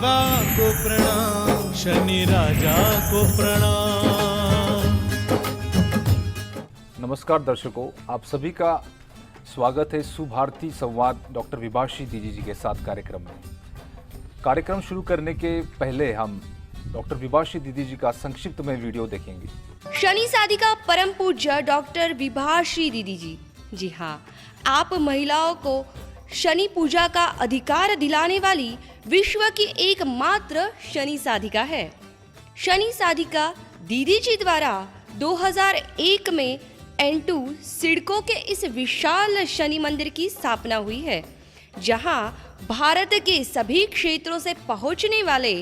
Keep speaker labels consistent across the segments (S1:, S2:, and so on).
S1: देवा को प्रणाम, शनि राजा को प्रणाम।
S2: नमस्कार दर्शकों, आप सभी का स्वागत है सुभारती संवाद डॉक्टर विभाषी दीदी जी के साथ कार्यक्रम में। कार्यक्रम शुरू करने के पहले हम डॉक्टर विभाषी दीदी जी का संक्षिप्त में वीडियो देखेंगे।
S3: शनि साधिका परम पूज्य डॉक्टर विभाषी दीदी जी, जी हाँ, आप महिलाओं को शनि पूजा का अधिकार दिलाने वाली विश्व की एकमात्र शनि साधिका है। शनि साधिका दीदी जी द्वारा 2001 में N2 सिडको के इस विशाल शनि मंदिर की स्थापना हुई है, जहां भारत के सभी क्षेत्रों से पहुंचने वाले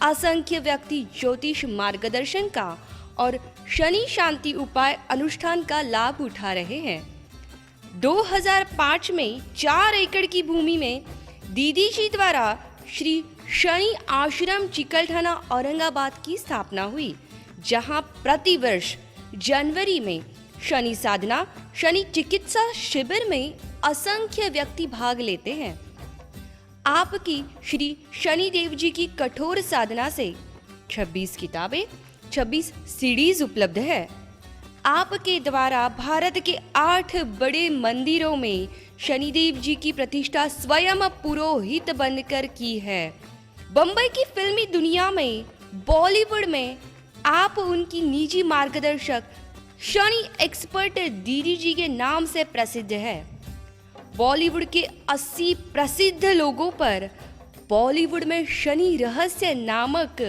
S3: असंख्य व्यक्ति ज्योतिष मार्गदर्शन का और शनि शांति उपाय अनुष्ठान का लाभ उठा रहे हैं। 2005 में 4 एकड़ की भूमि में दीदी जी द्वारा श्री शनि आश्रम चिकलठाना औरंगाबाद की स्थापना हुई, जहां प्रतिवर्ष जनवरी में शनि साधना, शनि चिकित्सा शिविर में असंख्य व्यक्ति भाग लेते हैं। आपकी श्री शनि देव जी की कठोर साधना से 26 किताबें, 26 सीडीज उपलब्ध है। आपके द्वारा भारत के 8 बड़े मंदिरों में शनिदेव जी की प्रतिष्ठा स्वयं पुरोहित बनकर की है। बम्बई की फिल्मी दुनिया में, बॉलीवुड में आप उनकी निजी मार्गदर्शक शनि एक्सपर्ट दीदी जी के नाम से प्रसिद्ध है। बॉलीवुड के 80 प्रसिद्ध लोगों पर बॉलीवुड में शनि रहस्य नामक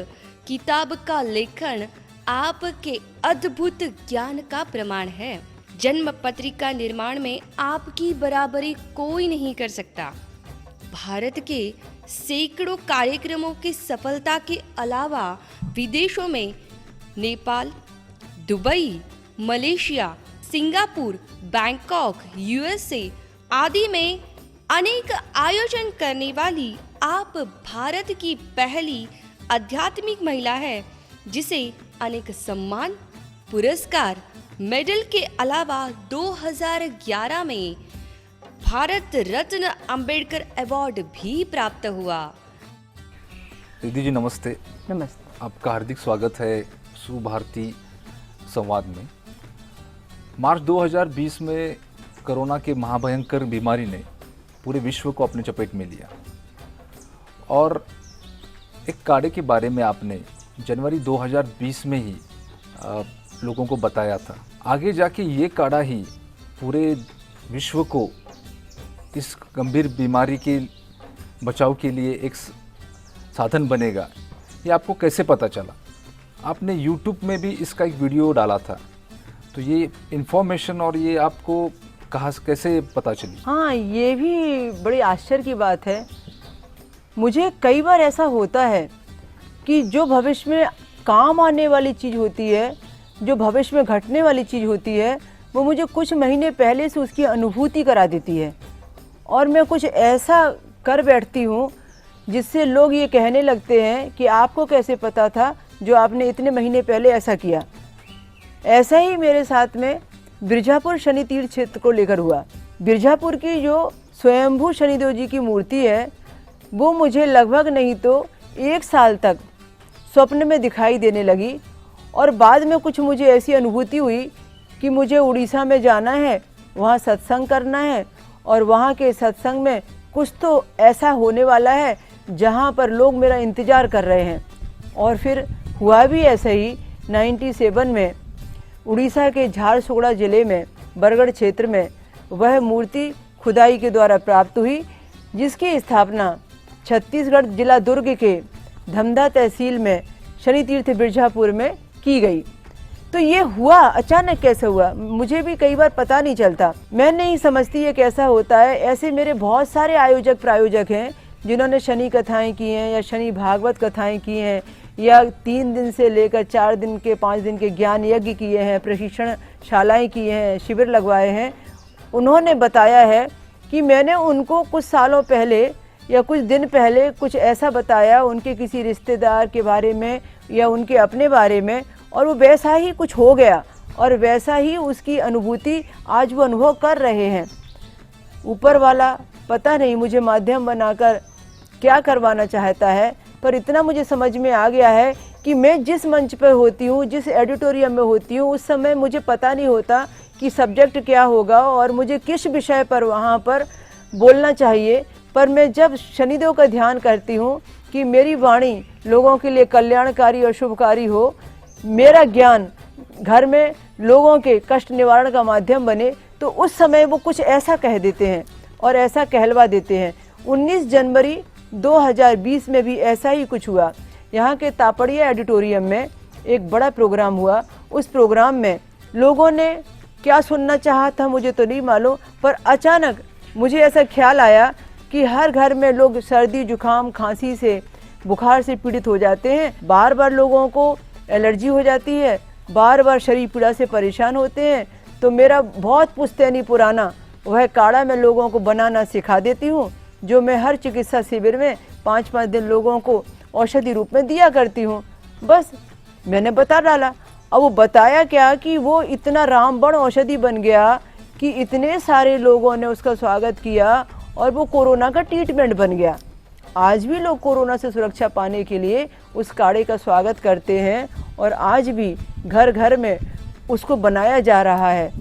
S3: किताब का लेखन आपके अद्भुत ज्ञान का प्रमाण है। जन्म पत्रिका निर्माण में आपकी बराबरी कोई नहीं कर सकता। भारत के सैकड़ों कार्यक्रमों की सफलता के अलावा विदेशों में Nepal, Dubai, Malaysia, Singapore, Bangkok, USA आदि में अनेक आयोजन करने वाली आप भारत की पहली आध्यात्मिक महिला है, जिसे अनेक सम्मान, पुरस्कार, मेडल के अलावा 2011 में भारत रत्न अंबेडकर अवार्ड भी प्राप्त हुआ।
S2: दीदी जी नमस्ते।
S4: नमस्ते।
S2: आपका हार्दिक स्वागत है सुभारती संवाद में। मार्च 2020 में कोरोना के महाभयंकर बीमारी ने पूरे विश्व को अपने चपेट में लिया और एक काढ़े के बारे में आपने जनवरी 2020 में ही लोगों को बताया था। आगे जाके ये काढ़ा ही पूरे विश्व को इस गंभीर बीमारी के बचाव के लिए एक साधन बनेगा, ये आपको कैसे पता चला? आपने YouTube में भी इसका एक वीडियो डाला था, तो ये इन्फॉर्मेशन और ये आपको कहाँ कैसे पता चली?
S4: हाँ, ये भी बड़ी आश्चर्य की बात है। मुझे कई बार ऐसा होता है कि जो भविष्य में काम आने वाली चीज़ होती है, जो भविष्य में घटने वाली चीज़ होती है, वो मुझे कुछ महीने पहले से उसकी अनुभूति करा देती है और मैं कुछ ऐसा कर बैठती हूँ जिससे लोग ये कहने लगते हैं कि आपको कैसे पता था जो आपने इतने महीने पहले ऐसा किया। ऐसा ही मेरे साथ में बिरजापुर शनि तीर्थ क्षेत्र को लेकर हुआ। बिरजापुर की जो स्वयंभू शनिदेव जी की मूर्ति है, वो मुझे लगभग नहीं तो 1 साल तक स्वप्न में दिखाई देने लगी और बाद में कुछ मुझे ऐसी अनुभूति हुई कि मुझे उड़ीसा में जाना है, वहाँ सत्संग करना है और वहाँ के सत्संग में कुछ तो ऐसा होने वाला है जहाँ पर लोग मेरा इंतज़ार कर रहे हैं। और फिर हुआ भी ऐसा ही। 97 में उड़ीसा के झारसुगड़ा ज़िले में बरगढ़ क्षेत्र में वह मूर्ति खुदाई के द्वारा प्राप्त हुई, जिसकी स्थापना छत्तीसगढ़ जिला दुर्ग के धमधा तहसील में शनि तीर्थ बिरजापुर में की गई। तो ये हुआ अचानक कैसे हुआ, मुझे भी कई बार पता नहीं चलता। मैं नहीं समझती ये कैसा होता है। ऐसे मेरे बहुत सारे आयोजक प्रायोजक हैं जिन्होंने शनि कथाएं की हैं या शनि भागवत कथाएं की हैं या 3 दिन से लेकर 4 दिन के 5 दिन के ज्ञान यज्ञ किए हैं, प्रशिक्षण शालाएँ किए हैं, शिविर लगवाए हैं। उन्होंने बताया है कि मैंने उनको कुछ सालों पहले या कुछ दिन पहले कुछ ऐसा बताया उनके किसी रिश्तेदार के बारे में या उनके अपने बारे में, और वो वैसा ही कुछ हो गया और वैसा ही उसकी अनुभूति आज वो अनुभव कर रहे हैं। ऊपर वाला पता नहीं मुझे माध्यम बनाकर क्या करवाना चाहता है, पर इतना मुझे समझ में आ गया है कि मैं जिस मंच पर होती हूँ, जिस एडिटोरियम में होती हूँ, उस समय मुझे पता नहीं होता कि सब्जेक्ट क्या होगा और मुझे किस विषय पर वहाँ पर बोलना चाहिए। पर मैं जब शनिदेव का ध्यान करती हूँ कि मेरी वाणी लोगों के लिए कल्याणकारी और शुभकारी हो, मेरा ज्ञान घर में लोगों के कष्ट निवारण का माध्यम बने, तो उस समय वो कुछ ऐसा कह देते हैं और ऐसा कहलवा देते हैं। 19 जनवरी 2020 में भी ऐसा ही कुछ हुआ। यहाँ के तापड़िया एडिटोरियम में एक बड़ा प्रोग्राम हुआ। उस प्रोग्राम में लोगों ने क्या सुनना चाहा था मुझे तो नहीं मालूम, पर अचानक मुझे ऐसा ख्याल आया कि हर घर में लोग सर्दी जुकाम खांसी से बुखार से पीड़ित हो जाते हैं, बार बार लोगों को एलर्जी हो जाती है, बार बार शरीर पीड़ा से परेशान होते हैं। तो मेरा बहुत पुश्तैनी पुराना वह काढ़ा मैं लोगों को बनाना सिखा देती हूँ, जो मैं हर चिकित्सा शिविर में 5-5 दिन लोगों को औषधि रूप में दिया करती हूँ। बस मैंने बता डाला। अब वो बताया क्या कि वो इतना रामबाण औषधि बन गया कि इतने सारे लोगों ने उसका स्वागत किया और वो कोरोना का ट्रीटमेंट बन गया। आज भी लोग कोरोना से सुरक्षा पाने के लिए उस काढ़े का स्वागत करते हैं और आज भी घर घर में उसको बनाया जा रहा है।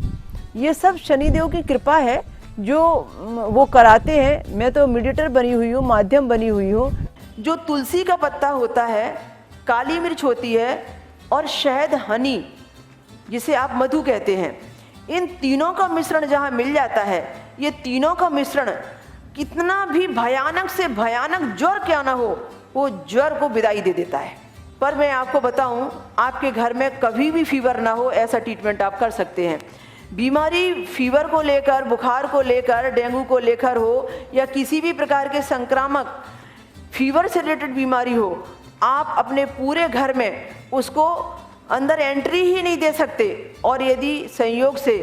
S4: ये सब शनिदेव की कृपा है जो वो कराते हैं। मैं तो मीडिएटर बनी हुई हूँ, माध्यम बनी हुई हूँ। जो तुलसी का पत्ता होता है, काली मिर्च होती है और शहद हनी जिसे आप मधु कहते हैं, इन तीनों का मिश्रण जहाँ मिल जाता है, ये तीनों का मिश्रण कितना भी भयानक से भयानक ज्वर क्या ना हो, वो ज्वर को विदाई दे देता है। पर मैं आपको बताऊं, आपके घर में कभी भी फीवर ना हो ऐसा ट्रीटमेंट आप कर सकते हैं। बीमारी फीवर को लेकर, बुखार को लेकर, डेंगू को लेकर हो या किसी भी प्रकार के संक्रामक फीवर से रिलेटेड बीमारी हो, आप अपने पूरे घर में उसको अंदर एंट्री ही नहीं दे सकते। और यदि संयोग से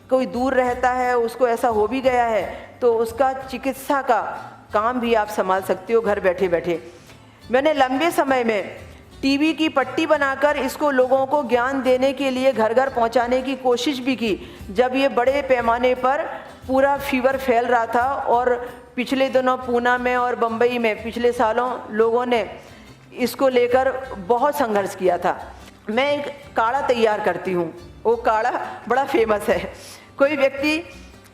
S4: कोई दूर रहता है, उसको ऐसा हो भी गया है, तो उसका चिकित्सा का काम भी आप संभाल सकते हो घर बैठे बैठे। मैंने लंबे समय में टीबी की पट्टी बनाकर इसको लोगों को ज्ञान देने के लिए घर घर पहुंचाने की कोशिश भी की, जब ये बड़े पैमाने पर पूरा फीवर फैल रहा था। और पिछले दिनों पूना में और बम्बई में पिछले सालों लोगों ने इसको लेकर बहुत संघर्ष किया था। मैं एक काढ़ा तैयार करती हूँ, वो काढ़ा बड़ा फेमस है। कोई व्यक्ति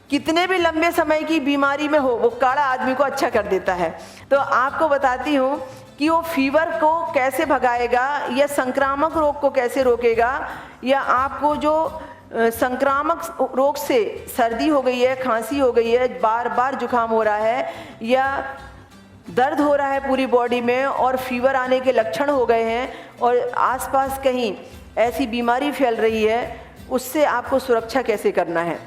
S4: कितने भी लंबे समय की बीमारी में हो, वो काढ़ा आदमी को अच्छा कर देता है। तो आपको बताती हूँ कि वो फीवर को कैसे भगाएगा या संक्रामक रोग को कैसे रोकेगा, या आपको जो संक्रामक रोग से सर्दी हो गई है, खांसी हो गई है, बार बार जुकाम हो रहा है या दर्द हो रहा है पूरी बॉडी में और फीवर आने के लक्षण हो गए हैं और आसपास कहीं ऐसी बीमारी फैल रही है, उससे आपको सुरक्षा कैसे करना है।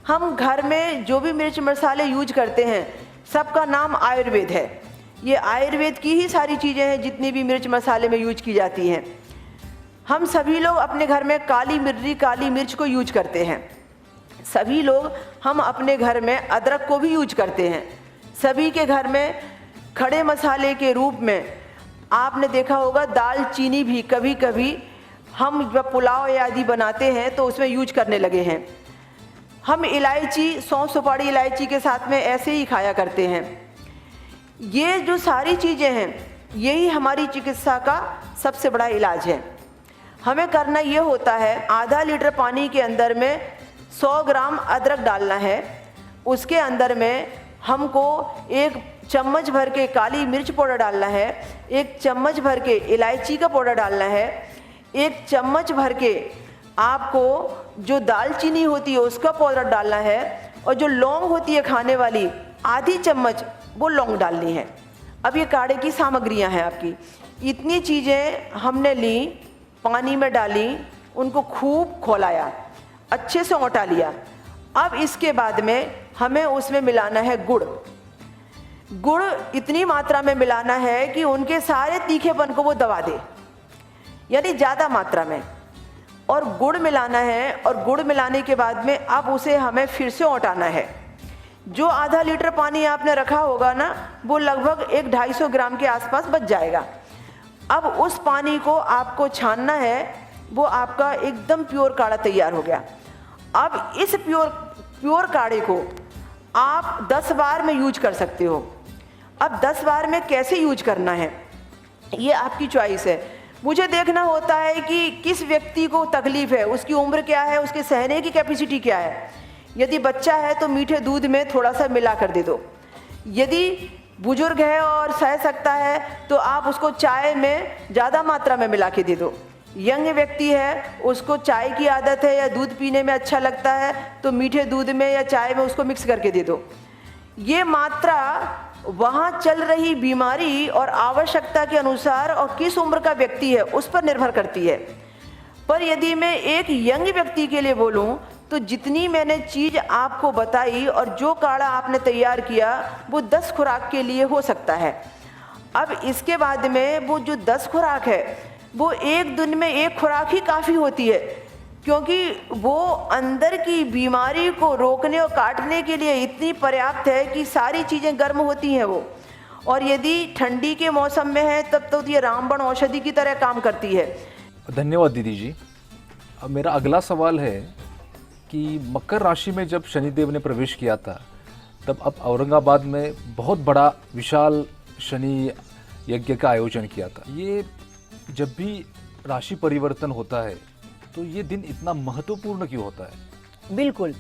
S4: हम घर में जो भी मिर्च मसाले यूज करते हैं, सबका नाम आयुर्वेद है। ये आयुर्वेद की ही सारी चीज़ें हैं जितनी भी मिर्च मसाले में यूज की जाती हैं। हम सभी लोग अपने घर में काली मिर्च को यूज करते हैं। सभी लोग हम अपने घर में अदरक को भी यूज करते हैं। सभी के घर में खड़े मसाले के रूप में आपने देखा होगा दालचीनी भी कभी कभी हम जब पुलाव आदि बनाते हैं तो उसमें यूज करने लगे हैं। हम इलायची, सौंफ, सुपारी इलायची के साथ में ऐसे ही खाया करते हैं। ये जो सारी चीज़ें हैं, यही हमारी चिकित्सा का सबसे बड़ा इलाज है। हमें करना ये होता है, आधा लीटर पानी के अंदर में 100 ग्राम अदरक डालना है। उसके अंदर में हमको 1 चम्मच भर के काली मिर्च पाउडर डालना है, 1 चम्मच भर के इलायची का पाउडर डालना है, 1 चम्मच भर के आपको जो दालचीनी होती है उसका पाउडर डालना है, और जो लौंग होती है खाने वाली आधी चम्मच वो लौंग डालनी है। अब ये काढ़े की सामग्रियां हैं आपकी। इतनी चीज़ें हमने ली, पानी में डाली, उनको खूब खौलाया, अच्छे से औंटा लिया। अब इसके बाद में हमें उसमें मिलाना है गुड़। गुड़ इतनी मात्रा में मिलाना है कि उनके सारे तीखेपन को वो दबा दे, यानी ज़्यादा मात्रा में। और गुड़ मिलाना है, और गुड़ मिलाने के बाद में अब उसे हमें फिर से औंटाना है। जो आधा लीटर पानी आपने रखा होगा ना, वो लगभग 1-250 ग्राम के आसपास बच जाएगा। अब उस पानी को आपको छानना है, वो आपका एकदम प्योर काढ़ा तैयार हो गया। अब इस प्योर काढ़े को आप 10 बार में यूज कर सकते हो। अब 10 बार में कैसे यूज करना है, ये आपकी चॉइस है। मुझे देखना होता है कि किस व्यक्ति को तकलीफ़ है, उसकी उम्र क्या है, उसके सहने की कैपेसिटी क्या है। यदि बच्चा है तो मीठे दूध में थोड़ा सा मिला कर दे दो। यदि बुजुर्ग है और सह सकता है तो आप उसको चाय में ज़्यादा मात्रा में मिला के दे दो। यंग व्यक्ति है, उसको चाय की आदत है या दूध पीने में अच्छा लगता है तो मीठे दूध में या चाय में उसको मिक्स करके दे दो। ये मात्रा वहाँ चल रही बीमारी और आवश्यकता के अनुसार और किस उम्र का व्यक्ति है उस पर निर्भर करती है। पर यदि मैं एक यंग व्यक्ति के लिए बोलूं तो जितनी मैंने चीज़ आपको बताई और जो काढ़ा आपने तैयार किया वो 10 खुराक के लिए हो सकता है। अब इसके बाद में वो जो 10 खुराक है वो एक दिन में एक खुराक ही काफ़ी होती है, क्योंकि वो अंदर की बीमारी को रोकने और काटने के लिए इतनी पर्याप्त है कि सारी चीज़ें गर्म होती हैं वो। और यदि ठंडी के मौसम में है तब तो ये रामबाण औषधि की तरह काम करती है।
S2: धन्यवाद दीदी जी। अब मेरा अगला सवाल है कि मकर राशि में जब शनिदेव ने प्रवेश किया था तब अब औरंगाबाद में बहुत बड़ा विशाल शनि यज्ञ का आयोजन किया था। ये जब भी राशि परिवर्तन होता है तो ये दिन इतना महत्वपूर्ण क्यों होता है?
S4: बिल्कुल,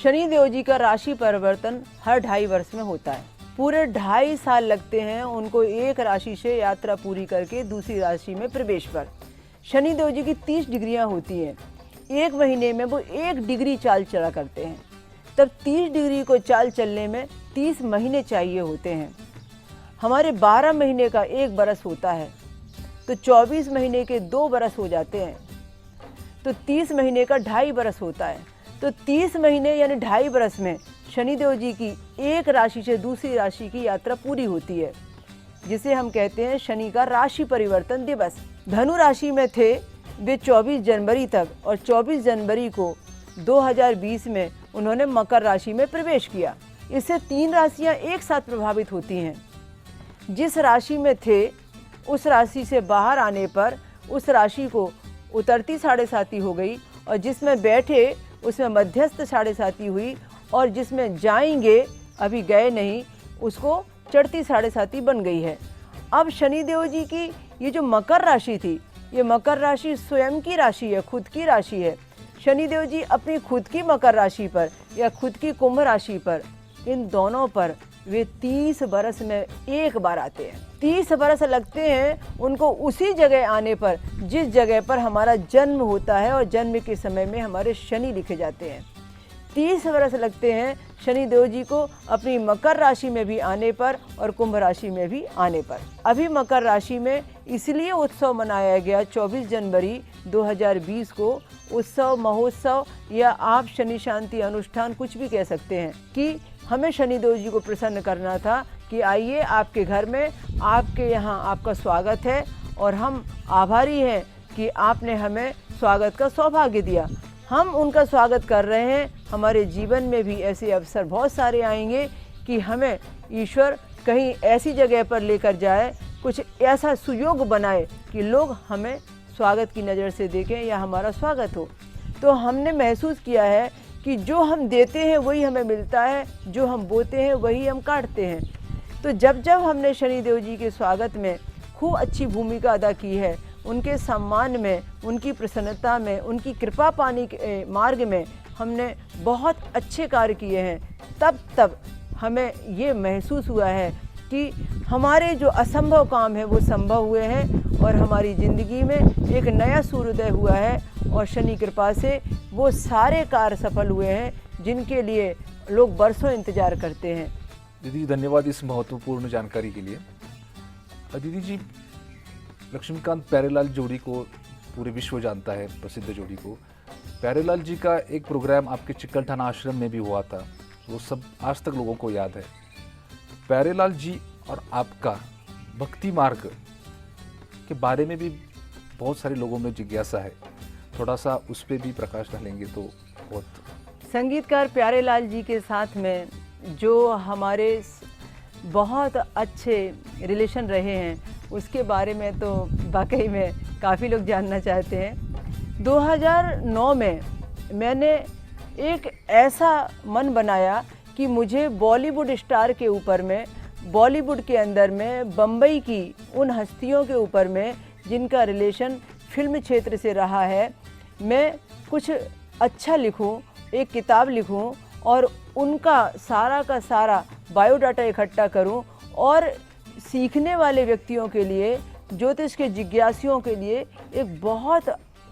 S4: शनिदेव जी का राशि परिवर्तन हर 2.5 वर्ष में होता है। पूरे 2.5 साल लगते हैं उनको एक राशि से यात्रा पूरी करके दूसरी राशि में प्रवेश पर। शनिदेव जी की 30 डिग्रियां होती हैं, एक महीने में वो 1 डिग्री चाल चला करते हैं। तब 30 डिग्री को चाल चलने में 30 महीने चाहिए होते हैं। हमारे 12 महीने का 1 बरस होता है तो 24 महीने के 2 बरस हो जाते हैं, तो 30 महीने का 2.5 बरस होता है। तो 30 महीने यानी 2.5 बरस में शनिदेव जी की एक राशि से दूसरी राशि की यात्रा पूरी होती है, जिसे हम कहते हैं शनि का राशि परिवर्तन दिवस। धनु राशि में थे वे 24 जनवरी तक और 24 जनवरी को 2020 में उन्होंने मकर राशि में प्रवेश किया। इससे 3 राशियां एक साथ प्रभावित होती हैं। जिस राशि में थे उस राशि से बाहर आने पर उस राशि को उतरती 7.5 हो गई, और जिसमें बैठे उसमें मध्यस्थ 7.5 हुई, और जिसमें जाएंगे अभी गए नहीं उसको चढ़ती 7.5 बन गई है। अब शनिदेव जी की ये जो मकर राशि थी, ये मकर राशि स्वयं की राशि है, खुद की राशि है। शनिदेव जी अपनी खुद की मकर राशि पर या खुद की कुंभ राशि पर, इन दोनों पर वे 30 बरस में एक बार आते हैं। 30 बरस लगते हैं उनको उसी जगह आने पर जिस जगह पर हमारा जन्म होता है, और जन्म के समय में हमारे शनि लिखे जाते हैं। 30 बरस लगते हैं शनिदेव जी को अपनी मकर राशि में भी आने पर और कुंभ राशि में भी आने पर। अभी मकर राशि में इसलिए उत्सव मनाया गया 24 जनवरी 2020 को, उत्सव महोत्सव या आप शनि शांति अनुष्ठान कुछ भी कह सकते हैं, कि हमें शनिदेव जी को प्रसन्न करना था कि आइए आपके घर में, आपके यहाँ आपका स्वागत है, और हम आभारी हैं कि आपने हमें स्वागत का सौभाग्य दिया। हम उनका स्वागत कर रहे हैं। हमारे जीवन में भी ऐसे अवसर बहुत सारे आएंगे कि हमें ईश्वर कहीं ऐसी जगह पर लेकर जाए, कुछ ऐसा सुयोग बनाए कि लोग हमें स्वागत की नज़र से देखें या हमारा स्वागत हो। तो हमने महसूस किया है कि जो हम देते हैं वही हमें मिलता है, जो हम बोते हैं वही हम काटते हैं। तो जब जब हमने शनिदेव जी के स्वागत में खूब अच्छी भूमिका अदा की है, उनके सम्मान में, उनकी प्रसन्नता में, उनकी कृपा पाने के मार्ग में हमने बहुत अच्छे कार्य किए हैं, तब हमें ये महसूस हुआ है कि हमारे जो असंभव काम है वो संभव हुए हैं, और हमारी ज़िंदगी में एक नया सूर्योदय हुआ है, और शनि कृपा से वो सारे कार्य सफल हुए हैं जिनके लिए लोग बरसों इंतज़ार करते हैं।
S2: दीदी धन्यवाद इस महत्वपूर्ण जानकारी के लिए। दीदी जी, लक्ष्मीकांत प्यारेलाल जोड़ी को पूरे विश्व जानता है, प्रसिद्ध जोड़ी को। प्यारेलाल जी का एक प्रोग्राम आपके चिकलठाना आश्रम में भी हुआ था, वो सब आज तक लोगों को याद है। प्यारेलाल जी और आपका भक्ति मार्ग के बारे में भी बहुत सारे लोगों में जिज्ञासा है, थोड़ा सा उस पर भी प्रकाश डालेंगे तो बहुत।
S4: संगीतकार प्यारेलाल जी के साथ में जो हमारे बहुत अच्छे रिलेशन रहे हैं उसके बारे में तो वाकई में काफ़ी लोग जानना चाहते हैं। 2009 में मैंने एक ऐसा मन बनाया कि मुझे बॉलीवुड स्टार के ऊपर में बॉलीवुड के अंदर में बम्बई की उन हस्तियों के ऊपर में जिनका रिलेशन फिल्म क्षेत्र से रहा है, मैं कुछ अच्छा लिखूं, एक किताब लिखूं और उनका सारा का सारा बायोडाटा इकट्ठा करूं और सीखने वाले व्यक्तियों के लिए, ज्योतिष के जिज्ञासुओं के लिए एक बहुत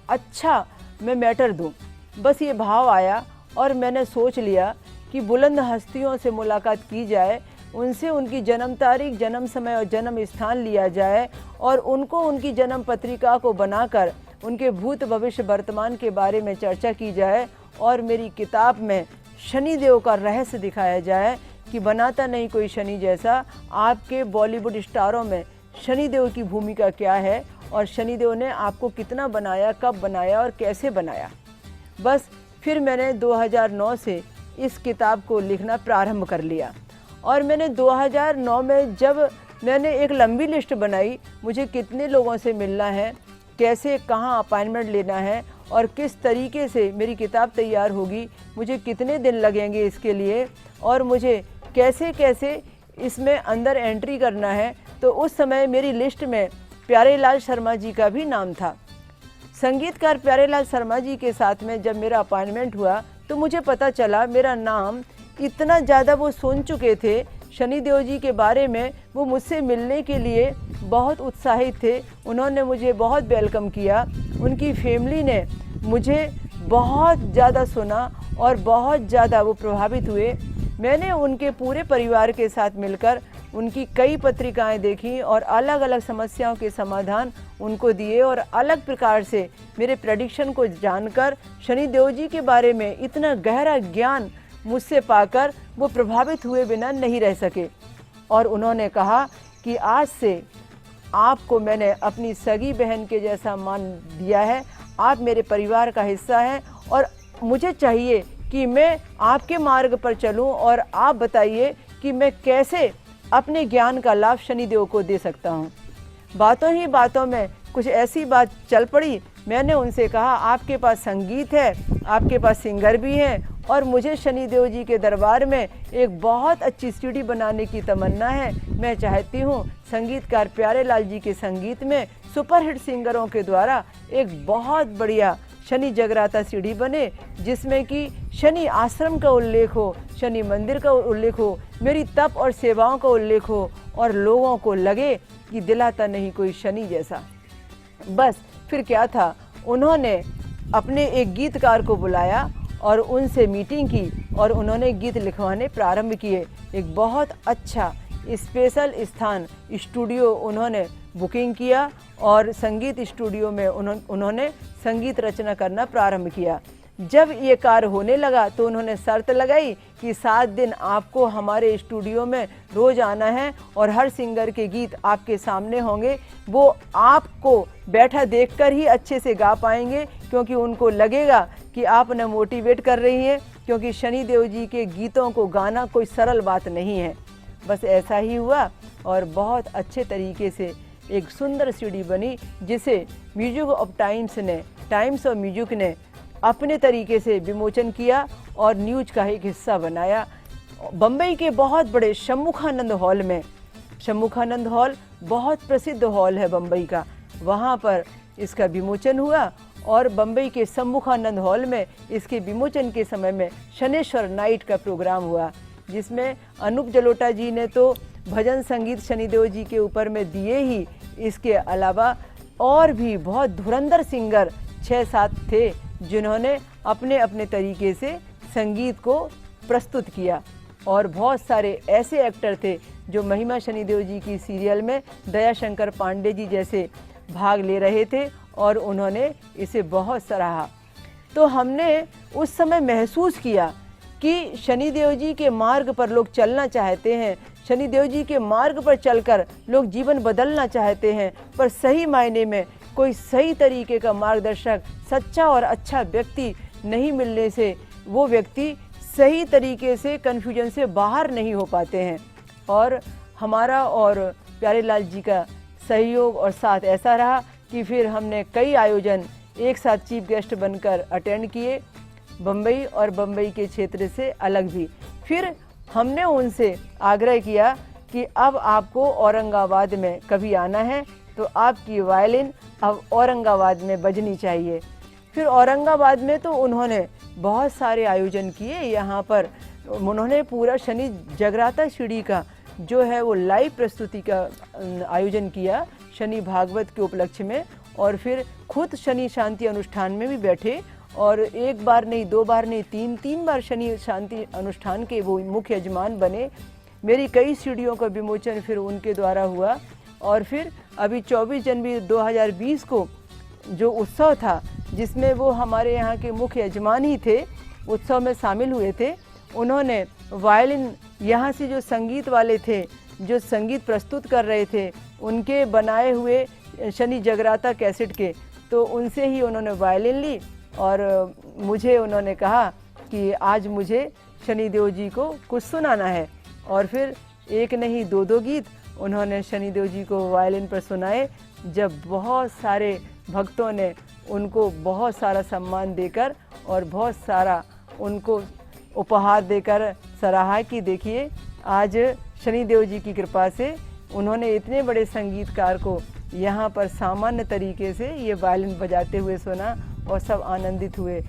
S4: अच्छा मैं मैटर दूं। बस ये भाव आया और मैंने सोच लिया कि बुलंद हस्तियों से मुलाकात की जाए, उनसे उनकी जन्म तारीख, जन्म समय और जन्म स्थान लिया जाए और उनको उनकी जन्म पत्रिका को बनाकर उनके भूत भविष्य वर्तमान के बारे में चर्चा की जाए और मेरी किताब में शनिदेव का रहस्य दिखाया जाए कि बनाता नहीं कोई शनि जैसा। आपके बॉलीवुड स्टारों में शनिदेव की भूमिका क्या है और शनिदेव ने आपको कितना बनाया, कब बनाया और कैसे बनाया। बस फिर मैंने 2009 से इस किताब को लिखना प्रारंभ कर लिया और मैंने 2009 में जब मैंने एक लंबी लिस्ट बनाई, मुझे कितने लोगों से मिलना है, कैसे कहाँ अपॉइंटमेंट लेना है और किस तरीके से मेरी किताब तैयार होगी, मुझे कितने दिन लगेंगे इसके लिए और मुझे कैसे कैसे इसमें अंदर एंट्री करना है, तो उस समय मेरी लिस्ट में प्यारेलाल शर्मा जी का भी नाम था। संगीतकार प्यारेलाल शर्मा जी के साथ में जब मेरा अपॉइंटमेंट हुआ तो मुझे पता चला मेरा नाम इतना ज़्यादा वो सुन चुके थे शनिदेव जी के बारे में, वो मुझसे मिलने के लिए बहुत उत्साहित थे। उन्होंने मुझे बहुत वेलकम किया, उनकी फैमिली ने मुझे बहुत ज़्यादा सुना और बहुत ज़्यादा वो प्रभावित हुए। मैंने उनके पूरे परिवार के साथ मिलकर उनकी कई पत्रिकाएं देखी और अलग अलग समस्याओं के समाधान उनको दिए और अलग प्रकार से मेरे प्रेडिक्शन को जानकर शनिदेव जी के बारे में इतना गहरा ज्ञान मुझसे पाकर वो प्रभावित हुए बिना नहीं रह सके और उन्होंने कहा कि आज से आपको मैंने अपनी सगी बहन के जैसा मान दिया है, आप मेरे परिवार का हिस्सा हैं और मुझे चाहिए कि मैं आपके मार्ग पर चलूं और आप बताइए कि मैं कैसे अपने ज्ञान का लाभ शनिदेव को दे सकता हूं। बातों ही बातों में कुछ ऐसी बात चल पड़ी, मैंने उनसे कहा आपके पास संगीत है, आपके पास सिंगर भी हैं और मुझे शनिदेव जी के दरबार में एक बहुत अच्छी सीडी बनाने की तमन्ना है। मैं चाहती हूँ संगीतकार प्यारेलाल जी के संगीत में सुपरहिट सिंगरों के द्वारा एक बहुत बढ़िया शनि जगराता सीडी बने जिसमें कि शनि आश्रम का उल्लेख हो, शनि मंदिर का उल्लेख हो, मेरी तप और सेवाओं का उल्लेख हो और लोगों को लगे कि दिलाता नहीं कोई शनि जैसा। बस फिर क्या था, उन्होंने अपने एक गीतकार को बुलाया और उनसे मीटिंग की और उन्होंने गीत लिखवाने प्रारंभ किए। एक बहुत अच्छा स्पेशल स्थान स्टूडियो उन्होंने बुकिंग किया और संगीत स्टूडियो में उन्होंने संगीत रचना करना प्रारंभ किया। जब ये कार्य होने लगा तो उन्होंने शर्त लगाई कि 7 दिन आपको हमारे स्टूडियो में रोज़ आना है और हर सिंगर के गीत आपके सामने होंगे, वो आपको बैठा देखकर ही अच्छे से गा पाएंगे क्योंकि उनको लगेगा कि आप उन्हें मोटिवेट कर रही हैं, क्योंकि शनिदेव जी के गीतों को गाना कोई सरल बात नहीं है। बस ऐसा ही हुआ और बहुत अच्छे तरीके से एक सुंदर सीडी बनी जिसे म्यूजिक ऑफ टाइम्स ने, टाइम्स ऑफ म्यूजिक ने अपने तरीके से विमोचन किया और न्यूज का एक हिस्सा बनाया। बम्बई के बहुत बड़े सम्मुखानंद हॉल में, सम्मुखानंद हॉल बहुत प्रसिद्ध हॉल है बम्बई का, वहाँ पर इसका विमोचन हुआ और बम्बई के सम्मुखानंद हॉल में इसके विमोचन के समय में शनेश्वर नाइट का प्रोग्राम हुआ जिसमें अनूप जलोटा जी ने तो भजन संगीत शनिदेव जी के ऊपर में दिए ही, इसके अलावा और भी बहुत धुरंधर सिंगर 6-7 थे जिन्होंने अपने अपने तरीके से संगीत को प्रस्तुत किया और बहुत सारे ऐसे एक्टर थे जो महिमा शनिदेव जी की सीरियल में दयाशंकर पांडे जी जैसे भाग ले रहे थे और उन्होंने इसे बहुत सराहा। तो हमने उस समय महसूस किया कि शनिदेव जी के मार्ग पर लोग चलना चाहते हैं, शनिदेव जी के मार्ग पर चलकर लोग जीवन बदलना चाहते हैं, पर सही मायने में कोई सही तरीके का मार्गदर्शक, सच्चा और अच्छा व्यक्ति नहीं मिलने से वो व्यक्ति सही तरीके से कन्फ्यूजन से बाहर नहीं हो पाते हैं। और हमारा और प्यारेलाल जी का सहयोग और साथ ऐसा रहा कि फिर हमने कई आयोजन एक साथ चीफ गेस्ट बनकर अटेंड किए, बम्बई और बम्बई के क्षेत्र से अलग भी। फिर हमने उनसे आग्रह किया कि अब आपको औरंगाबाद में कभी आना है तो आपकी वायलिन अब औरंगाबाद में बजनी चाहिए। फिर औरंगाबाद में तो उन्होंने बहुत सारे आयोजन किए। यहाँ पर उन्होंने पूरा शनि जगराता सीढ़ी का जो है वो लाइव प्रस्तुति का आयोजन किया शनि भागवत के उपलक्ष्य में, और फिर खुद शनि शांति अनुष्ठान में भी बैठे और एक बार नहीं, दो बार नहीं, तीन बार शनि शांति अनुष्ठान के वो मुख्य यजमान बने। मेरी कई सीढ़ियों का विमोचन फिर उनके द्वारा हुआ। और फिर अभी 24 जनवरी 2020 को जो उत्सव था जिसमें वो हमारे यहाँ के मुख्य यजमान ही थे, उत्सव में शामिल हुए थे, उन्होंने वायलिन यहाँ से जो संगीत वाले थे जो संगीत प्रस्तुत कर रहे थे उनके बनाए हुए शनि जगराता कैसेट के, तो उनसे ही उन्होंने वायलिन ली और मुझे उन्होंने कहा कि आज मुझे शनिदेव जी को कुछ सुनाना है। और फिर एक नहीं दो गीत उन्होंने शनिदेव जी को वायलिन पर सुनाए, जब बहुत सारे भक्तों ने उनको बहुत सारा सम्मान देकर और बहुत सारा उनको उपहार देकर सराहा कि देखिए आज शनिदेव जी की कृपा से उन्होंने इतने बड़े संगीतकार को यहाँ पर सामान्य तरीके से ये वायलिन बजाते हुए सुना और सब आनंदित हुए।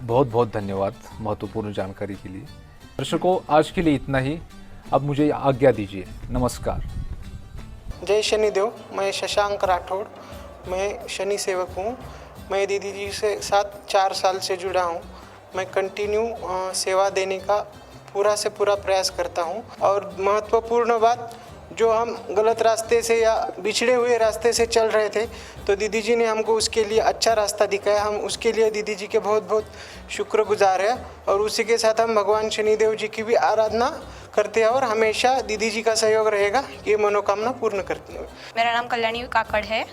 S2: बहुत बहुत धन्यवाद महत्वपूर्ण जानकारी के लिए। दर्शकों, आज के लिए इतना ही। अब मुझे आज्ञा दीजिए। नमस्कार।
S5: जय शनिदेव। मैं शशांक राठौड़, मैं शनि सेवक हूँ। मैं दीदी जी से साथ 4 साल से जुड़ा हूँ। मैं कंटिन्यू सेवा देने का पूरा से पूरा प्रयास करता हूँ। और महत्वपूर्ण बात, जो हम गलत रास्ते से या बिछड़े हुए रास्ते से चल रहे थे तो दीदी जी ने हमको उसके लिए अच्छा रास्ता दिखाया। हम उसके लिए दीदी जी के बहुत बहुत शुक्रगुजार हैं। और उसी के साथ हम भगवान शनिदेव जी की भी आराधना करते हैं और हमेशा दीदी जी का सहयोग रहेगा ये मनोकामना पूर्ण करते हैं।
S6: मेरा नाम कल्याणी काकड़ है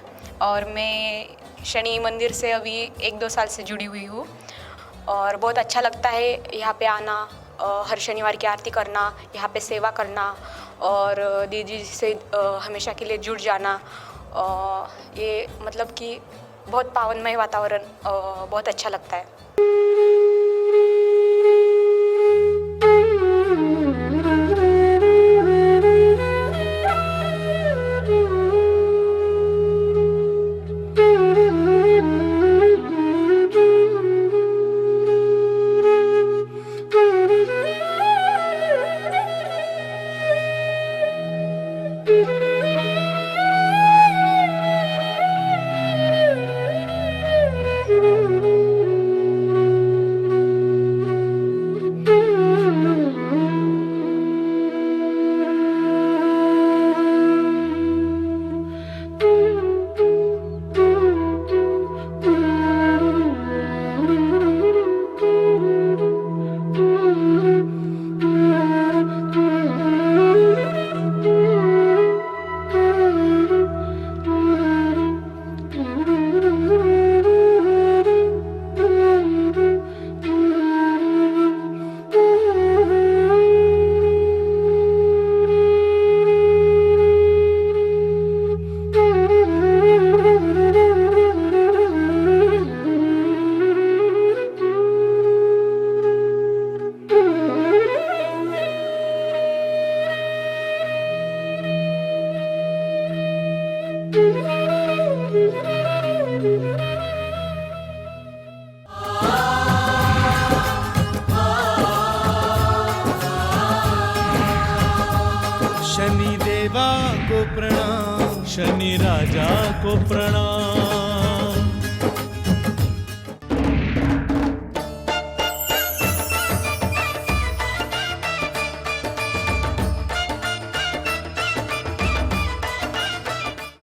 S6: और मैं शनि मंदिर से अभी 1-2 साल से जुड़ी हुई हूँ और बहुत अच्छा लगता है यहाँ पे आना, हर शनिवार की आरती करना, यहाँ पे सेवा करना और दीदी जी से हमेशा के लिए जुड़ जाना। ये मतलब कि बहुत पावनमय वातावरण बहुत अच्छा लगता है।
S1: शनि देवा को प्रणाम, शनि राजा को प्रणाम।